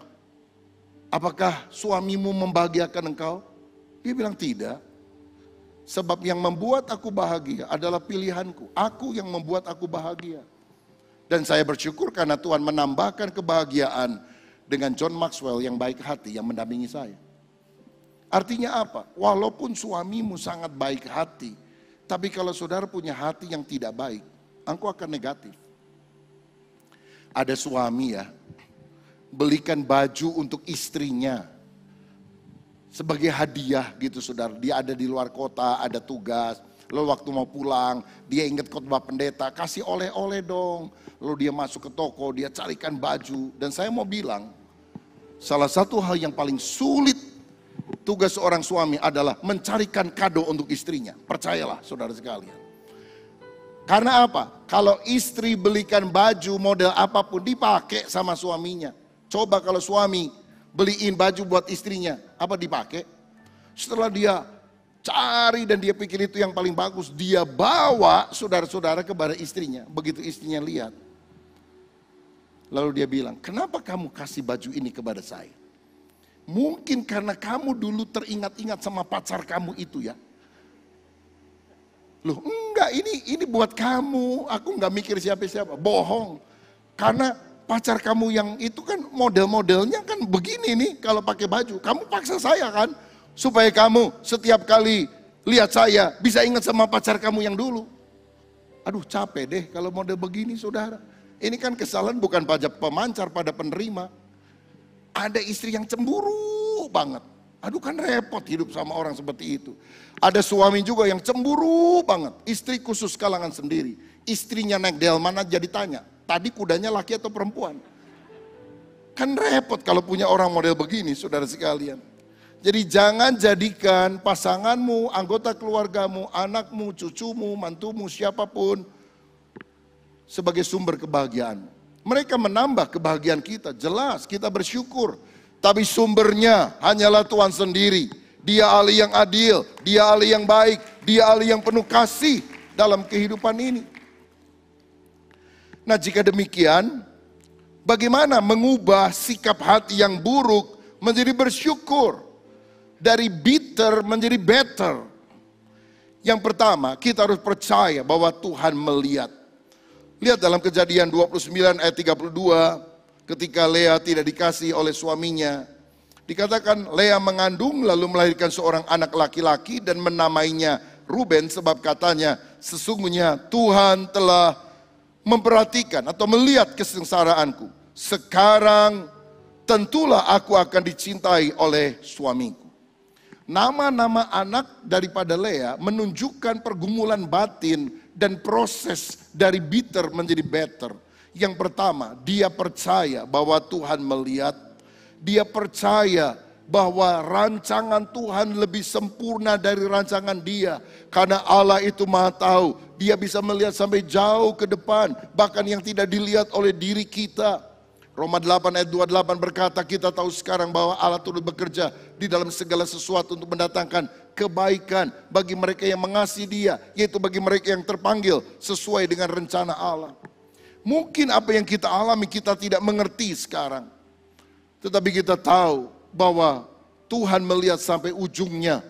apakah suamimu membahagiakan engkau? Dia bilang tidak. Sebab yang membuat aku bahagia adalah pilihanku. Aku yang membuat aku bahagia. Dan saya bersyukur karena Tuhan menambahkan kebahagiaan dengan John Maxwell yang baik hati yang mendampingi saya. Artinya apa? Walaupun suamimu sangat baik hati, tapi kalau saudara punya hati yang tidak baik, engkau akan negatif. Ada suami ya, belikan baju untuk istrinya sebagai hadiah gitu saudara. Dia ada di luar kota, ada tugas, lalu waktu mau pulang dia ingat khotbah pendeta, kasih oleh-oleh dong. Lalu dia masuk ke toko, dia carikan baju. Dan saya mau bilang, salah satu hal yang paling sulit tugas seorang suami adalah mencarikan kado untuk istrinya. Percayalah saudara sekalian. Karena apa? Kalau istri belikan baju model apapun dipakai sama suaminya. Coba kalau suami beliin baju buat istrinya, apa dipakai? Setelah dia cari dan dia pikir itu yang paling bagus, dia bawa saudara-saudara kepada istrinya. Begitu istrinya lihat, lalu dia bilang, kenapa kamu kasih baju ini kepada saya? Mungkin karena kamu dulu teringat-ingat sama pacar kamu itu ya. Loh enggak, ini buat kamu, aku enggak mikir siapa-siapa, bohong. Karena pacar kamu yang itu kan model-modelnya kan begini nih kalau pakai baju. Kamu paksa saya kan, supaya kamu setiap kali lihat saya bisa ingat sama pacar kamu yang dulu. Aduh capek deh kalau model begini saudara. Ini kan kesalahan bukan pajak pemancar pada penerima. Ada istri yang cemburu banget. Aduh kan repot hidup sama orang seperti itu. Ada suami juga yang cemburu banget. Istri khusus kalangan sendiri. Istrinya naik delman aja ditanya, tadi kudanya laki atau perempuan? Kan repot kalau punya orang model begini saudara sekalian. Jadi jangan jadikan pasanganmu, anggota keluargamu, anakmu, cucumu, mantumu, siapapun sebagai sumber kebahagiaan. Mereka menambah kebahagiaan kita, jelas kita bersyukur. Tapi sumbernya hanyalah Tuhan sendiri. Dia Allah yang adil, Dia Allah yang baik, Dia Allah yang penuh kasih dalam kehidupan ini. Nah jika demikian, bagaimana mengubah sikap hati yang buruk menjadi bersyukur? Dari bitter menjadi better. Yang pertama, kita harus percaya bahwa Tuhan melihat. Lihat dalam Kejadian 29 ayat 32. Ketika Lea tidak dikasih oleh suaminya, dikatakan Lea mengandung lalu melahirkan seorang anak laki-laki dan menamainya Ruben sebab katanya sesungguhnya Tuhan telah memperhatikan atau melihat kesengsaraanku. Sekarang tentulah aku akan dicintai oleh suamiku. Nama-nama anak daripada Lea menunjukkan pergumulan batin dan proses dari bitter menjadi better. Yang pertama, dia percaya bahwa Tuhan melihat. Dia percaya bahwa rancangan Tuhan lebih sempurna dari rancangan Dia. Karena Allah itu Maha tahu, Dia bisa melihat sampai jauh ke depan, bahkan yang tidak dilihat oleh diri kita. Roma 8 ayat 28 berkata, kita tahu sekarang bahwa Allah turut bekerja di dalam segala sesuatu untuk mendatangkan kebaikan bagi mereka yang mengasihi Dia, yaitu bagi mereka yang terpanggil sesuai dengan rencana Allah. Mungkin apa yang kita alami kita tidak mengerti sekarang, tetapi kita tahu bahwa Tuhan melihat sampai ujungnya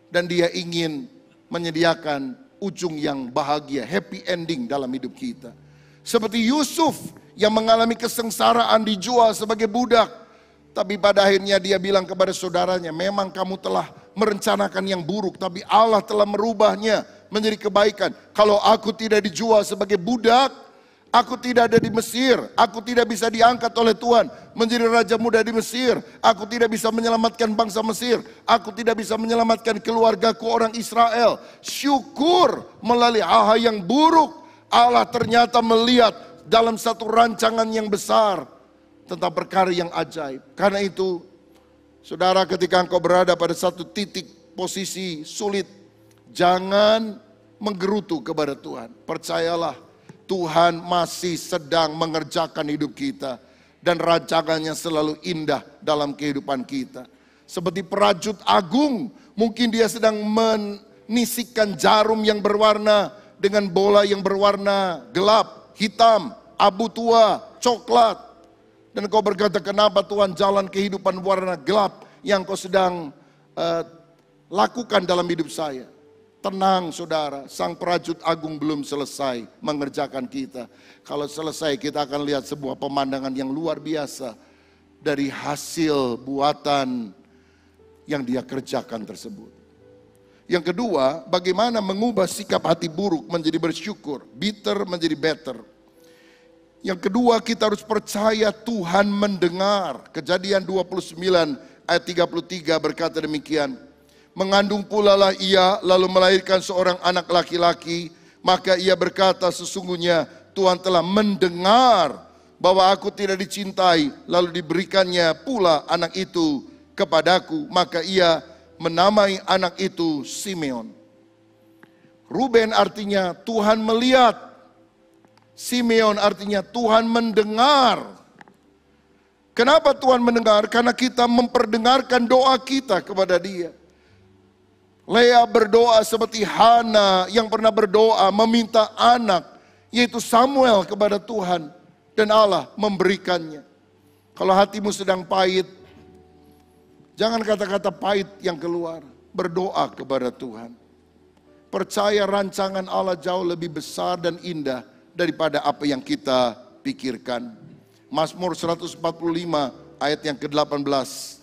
dan Dia ingin menyediakan ujung yang bahagia, happy ending dalam hidup kita. Seperti Yusuf yang mengalami kesengsaraan, dijual sebagai budak, tapi pada akhirnya dia bilang kepada saudaranya, memang kamu telah merencanakan yang buruk, tapi Allah telah merubahnya menjadi kebaikan. Kalau aku tidak dijual sebagai budak, aku tidak ada di Mesir, aku tidak bisa diangkat oleh Tuhan menjadi raja muda di Mesir, aku tidak bisa menyelamatkan bangsa Mesir, aku tidak bisa menyelamatkan keluargaku orang Israel. Syukur melalui hal-hal yang buruk, Allah ternyata melihat dalam satu rancangan yang besar tentang perkara yang ajaib. Karena itu, saudara, ketika engkau berada pada satu titik posisi sulit, jangan menggerutu kepada Tuhan. Percayalah, Tuhan masih sedang mengerjakan hidup kita dan rancangannya selalu indah dalam kehidupan kita. Seperti perajut agung, mungkin dia sedang menisikkan jarum yang berwarna dengan bola yang berwarna gelap, hitam, abu tua, coklat. Dan kau berkata, kenapa Tuhan jalan kehidupan warna gelap yang kau sedang lakukan dalam hidup saya? Tenang saudara, sang perajut agung belum selesai mengerjakan kita. Kalau selesai kita akan lihat sebuah pemandangan yang luar biasa dari hasil buatan yang dia kerjakan tersebut. Yang kedua, bagaimana mengubah sikap hati buruk menjadi bersyukur, bitter menjadi better. Yang kedua, kita harus percaya Tuhan mendengar. Kejadian 29 ayat 33 berkata demikian. Mengandung pula lah ia, lalu melahirkan seorang anak laki-laki. Maka ia berkata, sesungguhnya Tuhan telah mendengar bahwa aku tidak dicintai. Lalu diberikannya pula anak itu kepadaku. Maka ia menamai anak itu Simeon. Ruben artinya Tuhan melihat. Simeon artinya Tuhan mendengar. Kenapa Tuhan mendengar? Karena kita memperdengarkan doa kita kepada Dia. Lea berdoa seperti Hana yang pernah berdoa meminta anak, yaitu Samuel, kepada Tuhan. Dan Allah memberikannya. Kalau hatimu sedang pahit, jangan kata-kata pahit yang keluar. Berdoa kepada Tuhan. Percaya rancangan Allah jauh lebih besar dan indah daripada apa yang kita pikirkan. Mazmur 145 ayat yang ke-18.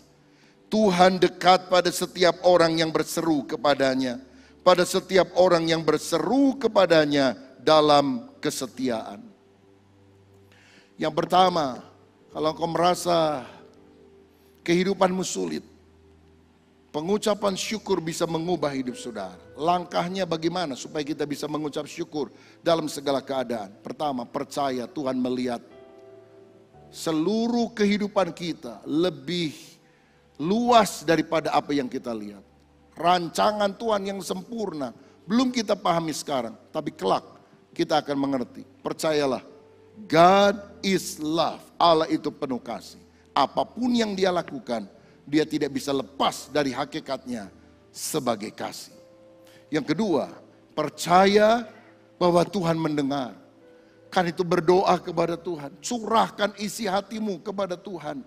Tuhan dekat pada setiap orang yang berseru kepadanya. Pada setiap orang yang berseru kepadanya dalam kesetiaan. Yang pertama, kalau kau merasa kehidupanmu sulit, pengucapan syukur bisa mengubah hidup saudara. Langkahnya bagaimana supaya kita bisa mengucap syukur dalam segala keadaan? Pertama, percaya Tuhan melihat seluruh kehidupan kita lebih luas daripada apa yang kita lihat. Rancangan Tuhan yang sempurna belum kita pahami sekarang, tapi kelak kita akan mengerti. Percayalah, God is love. Allah itu penuh kasih. Apapun yang Dia lakukan, Dia tidak bisa lepas dari hakikatnya sebagai kasih. Yang kedua, percaya bahwa Tuhan mendengar. Kan itu berdoa kepada Tuhan. Curahkan isi hatimu kepada Tuhan.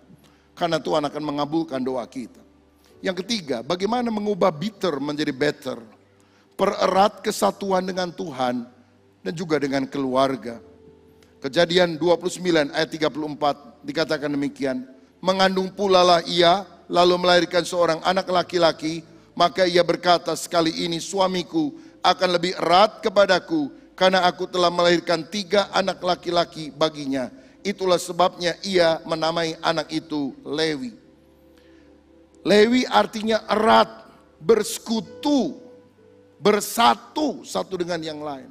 Karena Tuhan akan mengabulkan doa kita. Yang ketiga, bagaimana mengubah bitter menjadi better. Pererat kesatuan dengan Tuhan dan juga dengan keluarga. Kejadian 29 ayat 34 dikatakan demikian. Mengandung pula lah ia, lalu melahirkan seorang anak laki-laki, maka ia berkata, sekali ini suamiku akan lebih erat kepadaku, karena aku telah melahirkan 3 anak laki-laki baginya. Itulah sebabnya ia menamai anak itu Lewi. Lewi artinya erat, bersekutu, bersatu satu dengan yang lain.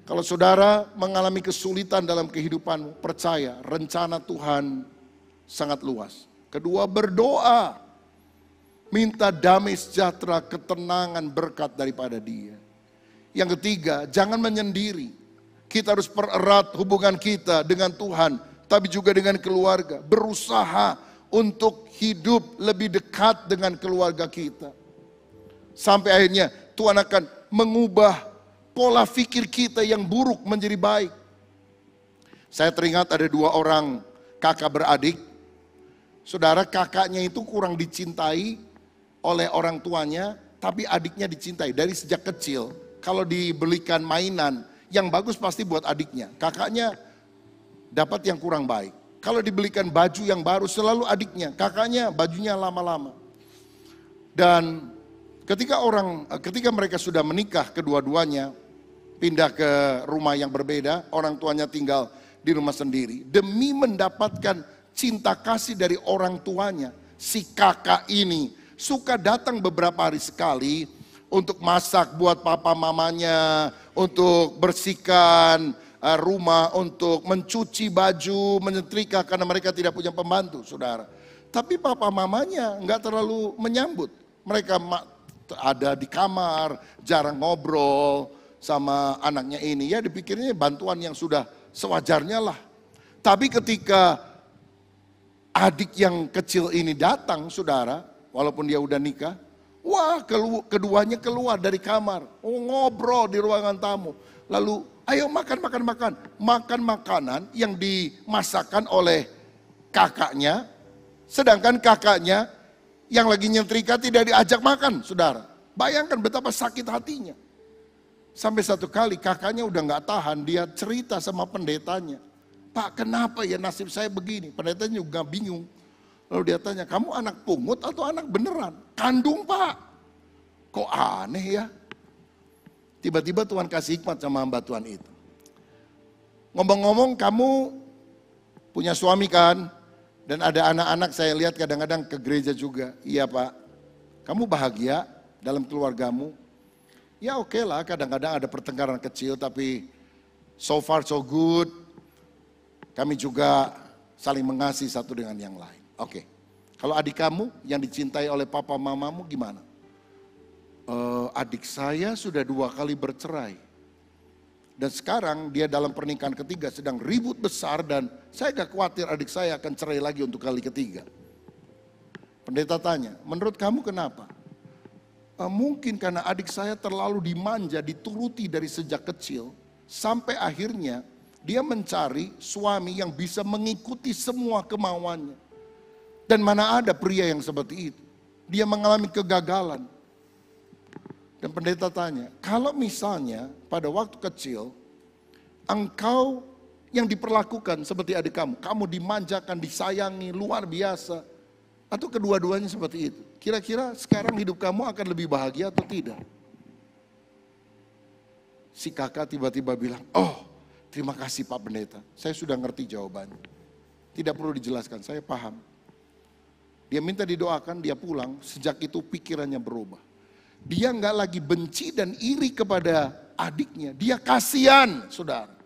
Kalau saudara mengalami kesulitan dalam kehidupanmu, percaya rencana Tuhan sangat luas. Kedua, berdoa. Minta damai sejahtera, ketenangan, berkat daripada Dia. Yang ketiga, jangan menyendiri. Kita harus pererat hubungan kita dengan Tuhan, tapi juga dengan keluarga. Berusaha untuk hidup lebih dekat dengan keluarga kita. Sampai akhirnya Tuhan akan mengubah pola pikir kita yang buruk menjadi baik. Saya teringat ada 2 orang kakak beradik. Saudara, kakaknya itu kurang dicintai oleh orang tuanya, tapi adiknya dicintai dari sejak kecil. Kalau dibelikan mainan yang bagus pasti buat adiknya. Kakaknya dapat yang kurang baik. Kalau dibelikan baju yang baru selalu adiknya. Kakaknya bajunya lama-lama. Dan ketika mereka sudah menikah kedua-duanya, pindah ke rumah yang berbeda, orang tuanya tinggal di rumah sendiri. Demi mendapatkan cinta kasih dari orang tuanya, si kakak ini suka datang beberapa hari sekali untuk masak buat papa mamanya, untuk bersihkan rumah, untuk mencuci baju, menyetrika karena mereka tidak punya pembantu, saudara. Tapi papa mamanya nggak terlalu menyambut. Mereka ada di kamar, jarang ngobrol sama anaknya ini. Ya dipikirnya bantuan yang sudah sewajarnya lah. Tapi ketika adik yang kecil ini datang, saudara, walaupun dia udah nikah, wah keduanya keluar dari kamar, ngobrol di ruangan tamu. Lalu ayo makan makanan yang dimasakkan oleh kakaknya, sedangkan kakaknya yang lagi nyetrika tidak diajak makan, saudara. Bayangkan betapa sakit hatinya. Sampai satu kali kakaknya udah gak tahan, dia cerita sama pendetanya. Pak, kenapa ya nasib saya begini? Pendetanya juga bingung. Lalu dia tanya, kamu anak pungut atau anak beneran? Kandung, Pak. Kok aneh ya? Tiba-tiba Tuhan kasih hikmat sama hamba Tuhan itu. Ngomong-ngomong, kamu punya suami kan? Dan ada anak-anak saya lihat kadang-kadang ke gereja juga. Iya, Pak. Kamu bahagia dalam keluargamu? Ya oke lah, kadang-kadang ada pertengkaran kecil, tapi so far so good. Kami juga saling mengasihi satu dengan yang lain. Oke, kalau adik kamu yang dicintai oleh papa mamamu gimana? Adik saya sudah 2 kali bercerai. Dan sekarang dia dalam pernikahan ketiga sedang ribut besar dan saya gak khawatir adik saya akan cerai lagi untuk kali ketiga. Pendeta tanya, menurut kamu kenapa? Mungkin karena adik saya terlalu dimanja, dituruti dari sejak kecil. Sampai akhirnya dia mencari suami yang bisa mengikuti semua kemauannya. Dan mana ada pria yang seperti itu. Dia mengalami kegagalan. Dan pendeta tanya, kalau misalnya pada waktu kecil, engkau yang diperlakukan seperti adik kamu dimanjakan, disayangi, luar biasa. Atau kedua-duanya seperti itu. Kira-kira sekarang hidup kamu akan lebih bahagia atau tidak? Si kakak tiba-tiba bilang, oh terima kasih Pak Pendeta, saya sudah ngerti jawabannya. Tidak perlu dijelaskan, saya paham. Dia minta didoakan, dia pulang, sejak itu pikirannya berubah. Dia nggak lagi benci dan iri kepada adiknya, dia kasihan, saudara.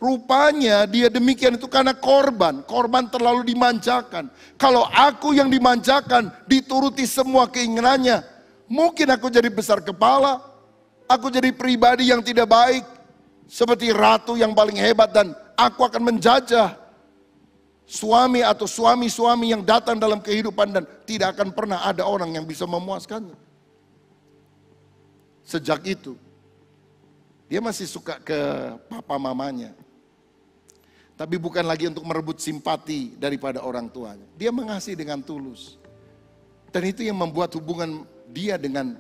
Rupanya dia demikian itu karena korban terlalu dimanjakan. Kalau aku yang dimanjakan, dituruti semua keinginannya, mungkin aku jadi besar kepala, aku jadi pribadi yang tidak baik, seperti ratu yang paling hebat dan aku akan menjajah suami atau suami-suami yang datang dalam kehidupan dan tidak akan pernah ada orang yang bisa memuaskannya. Sejak itu, dia masih suka ke papa mamanya. Tapi bukan lagi untuk merebut simpati daripada orang tuanya. Dia mengasihi dengan tulus. Dan itu yang membuat hubungan dia dengan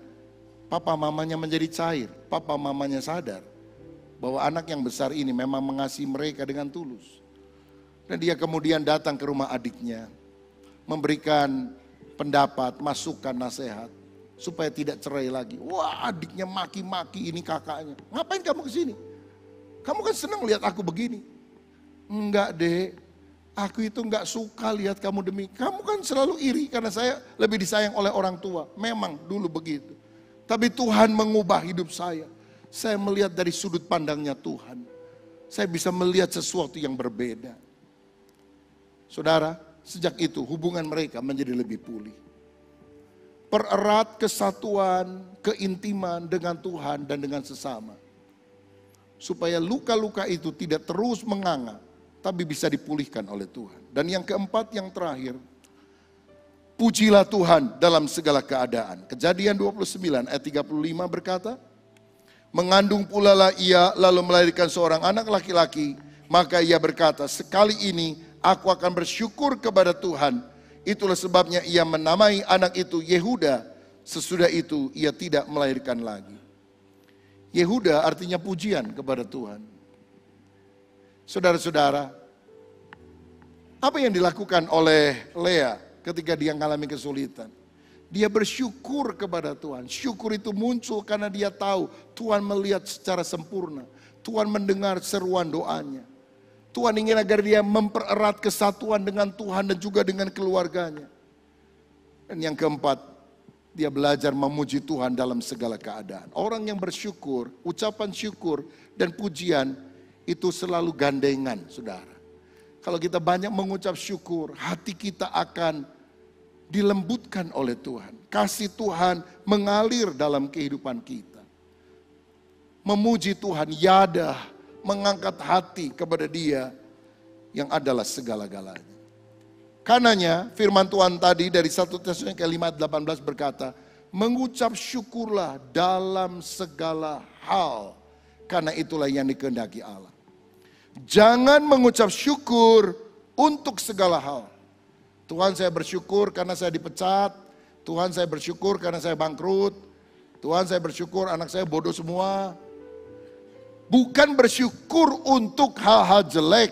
papa mamanya menjadi cair. Papa mamanya sadar bahwa anak yang besar ini memang mengasihi mereka dengan tulus. Dan dia kemudian datang ke rumah adiknya, memberikan pendapat, masukan, nasihat, supaya tidak cerai lagi. Wah, adiknya maki-maki ini kakaknya. Ngapain kamu kesini? Kamu kan senang lihat aku begini. Enggak dek, aku itu enggak suka lihat kamu demikian. Kamu kan selalu iri karena saya lebih disayang oleh orang tua. Memang dulu begitu. Tapi Tuhan mengubah hidup saya. Saya melihat dari sudut pandangnya Tuhan. Saya bisa melihat sesuatu yang berbeda. Saudara, sejak itu hubungan mereka menjadi lebih pulih. Pererat kesatuan, keintiman dengan Tuhan dan dengan sesama. Supaya luka-luka itu tidak terus menganga, tapi bisa dipulihkan oleh Tuhan. Dan yang keempat, yang terakhir, pujilah Tuhan dalam segala keadaan. Kejadian 29 ayat 35 berkata, mengandung pula lah ia lalu melahirkan seorang anak laki-laki. Maka ia berkata, sekali ini aku akan bersyukur kepada Tuhan. Itulah sebabnya ia menamai anak itu Yehuda. Sesudah itu ia tidak melahirkan lagi. Yehuda artinya pujian kepada Tuhan. Saudara-saudara, apa yang dilakukan oleh Lea ketika dia mengalami kesulitan? Dia bersyukur kepada Tuhan. Syukur itu muncul karena dia tahu Tuhan melihat secara sempurna. Tuhan mendengar seruan doanya. Tuhan ingin agar dia mempererat kesatuan dengan Tuhan dan juga dengan keluarganya. Dan yang keempat, dia belajar memuji Tuhan dalam segala keadaan. Orang yang bersyukur, ucapan syukur dan pujian itu selalu gandengan, saudara. Kalau kita banyak mengucap syukur, hati kita akan dilembutkan oleh Tuhan. Kasih Tuhan mengalir dalam kehidupan kita. Memuji Tuhan, yadah, mengangkat hati kepada Dia yang adalah segala-galanya. Karenanya firman Tuhan tadi dari 1 Tesalonika 5:18 berkata, mengucap syukurlah dalam segala hal, karena itulah yang dikehendaki Allah. Jangan mengucap syukur untuk segala hal. Tuhan, saya bersyukur karena saya dipecat. Tuhan, saya bersyukur karena saya bangkrut. Tuhan, saya bersyukur anak saya bodoh semua. Bukan bersyukur untuk hal-hal jelek,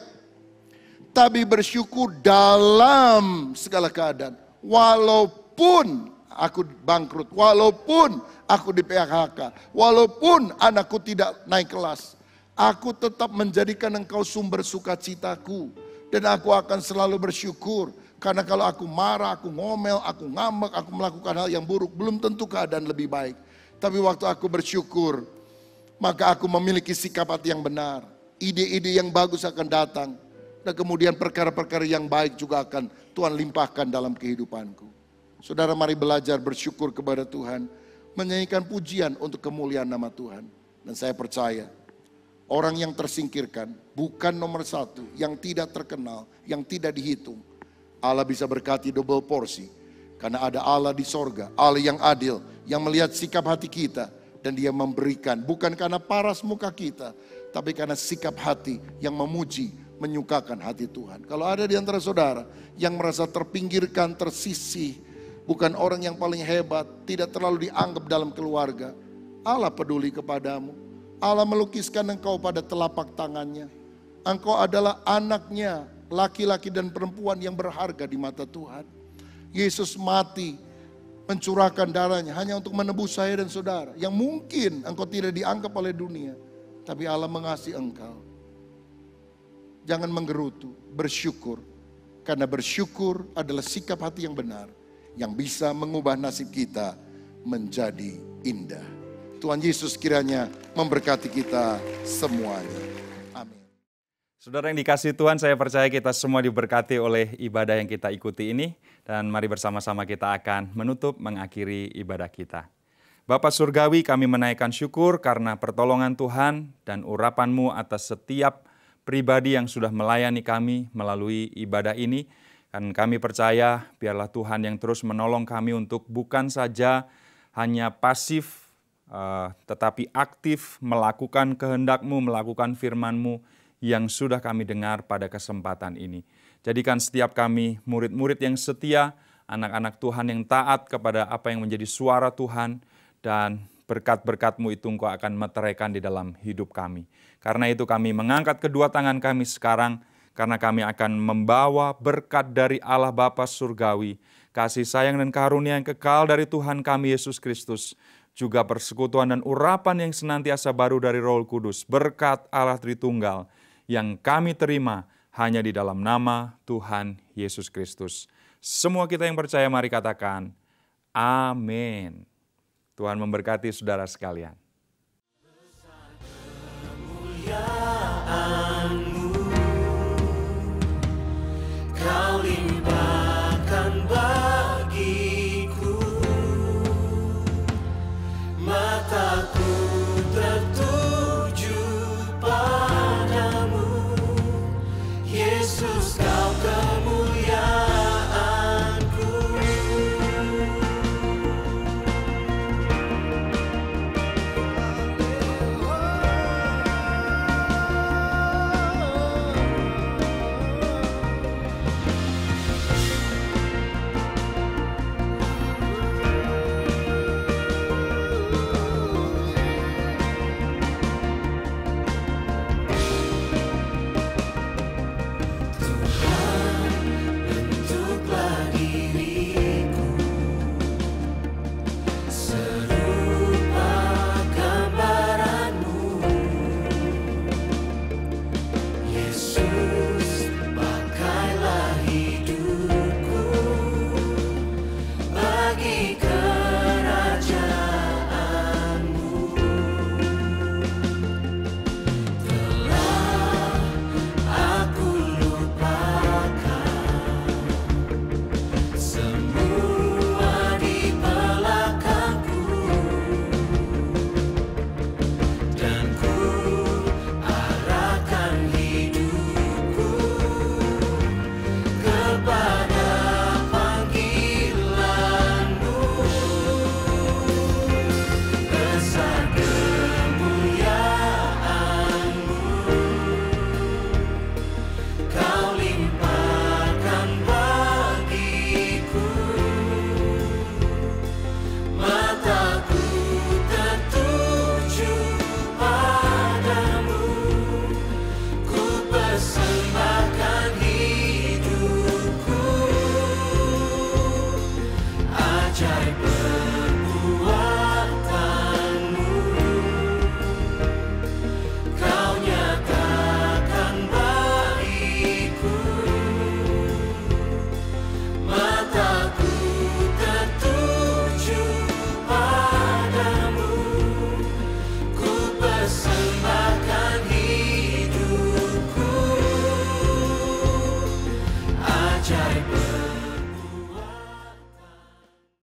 tapi bersyukur dalam segala keadaan. Walaupun aku bangkrut, walaupun aku di PHK, walaupun anakku tidak naik kelas, aku tetap menjadikan Engkau sumber sukacitaku. Dan aku akan selalu bersyukur. Karena kalau aku marah, aku ngomel, aku ngambek, aku melakukan hal yang buruk, belum tentu keadaan lebih baik. Tapi waktu aku bersyukur, maka aku memiliki sikap hati yang benar. Ide-ide yang bagus akan datang. Dan kemudian perkara-perkara yang baik juga akan Tuhan limpahkan dalam kehidupanku. Saudara, mari belajar bersyukur kepada Tuhan. Menyanyikan pujian untuk kemuliaan nama Tuhan. Dan saya percaya, orang yang tersingkirkan bukan nomor satu, yang tidak terkenal, yang tidak dihitung. Allah bisa berkati double porsi. Karena ada Allah di sorga, Allah yang adil, yang melihat sikap hati kita. Dan Dia memberikan, bukan karena paras muka kita, tapi karena sikap hati yang memuji, menyukakan hati Tuhan. Kalau ada di antara saudara yang merasa terpinggirkan, tersisih, bukan orang yang paling hebat, tidak terlalu dianggap dalam keluarga, Allah peduli kepadamu. Allah melukiskan engkau pada telapak tangannya. Engkau adalah anaknya, laki-laki dan perempuan yang berharga di mata Tuhan. Yesus mati, mencurahkan darahnya hanya untuk menebus saya dan saudara. Yang mungkin engkau tidak dianggap oleh dunia, tapi Allah mengasihi engkau. Jangan menggerutu, bersyukur. Karena bersyukur adalah sikap hati yang benar, yang bisa mengubah nasib kita menjadi indah. Tuhan Yesus kiranya memberkati kita semuanya. Amin. Saudara yang dikasihi Tuhan, saya percaya kita semua diberkati oleh ibadah yang kita ikuti ini. Dan mari bersama-sama kita akan menutup, mengakhiri ibadah kita. Bapa Surgawi, kami menaikkan syukur karena pertolongan Tuhan dan urapan-Mu atas setiap pribadi yang sudah melayani kami melalui ibadah ini. Dan kami percaya biarlah Tuhan yang terus menolong kami untuk bukan saja hanya pasif, tetapi aktif melakukan kehendak-Mu, melakukan firman-Mu yang sudah kami dengar pada kesempatan ini. Jadikan setiap kami murid-murid yang setia, anak-anak Tuhan yang taat kepada apa yang menjadi suara Tuhan, dan berkat-berkat-Mu itu Engkau akan meteraikan di dalam hidup kami. Karena itu kami mengangkat kedua tangan kami sekarang, karena kami akan membawa berkat dari Allah Bapa Surgawi, kasih sayang dan karunia yang kekal dari Tuhan kami Yesus Kristus, juga persekutuan dan urapan yang senantiasa baru dari Roh Kudus, berkat Allah Tritunggal, yang kami terima hanya di dalam nama Tuhan Yesus Kristus. Semua kita yang percaya mari katakan, amin. Tuhan memberkati saudara sekalian. Kemuliaan-Mu, Kau limpah ajaib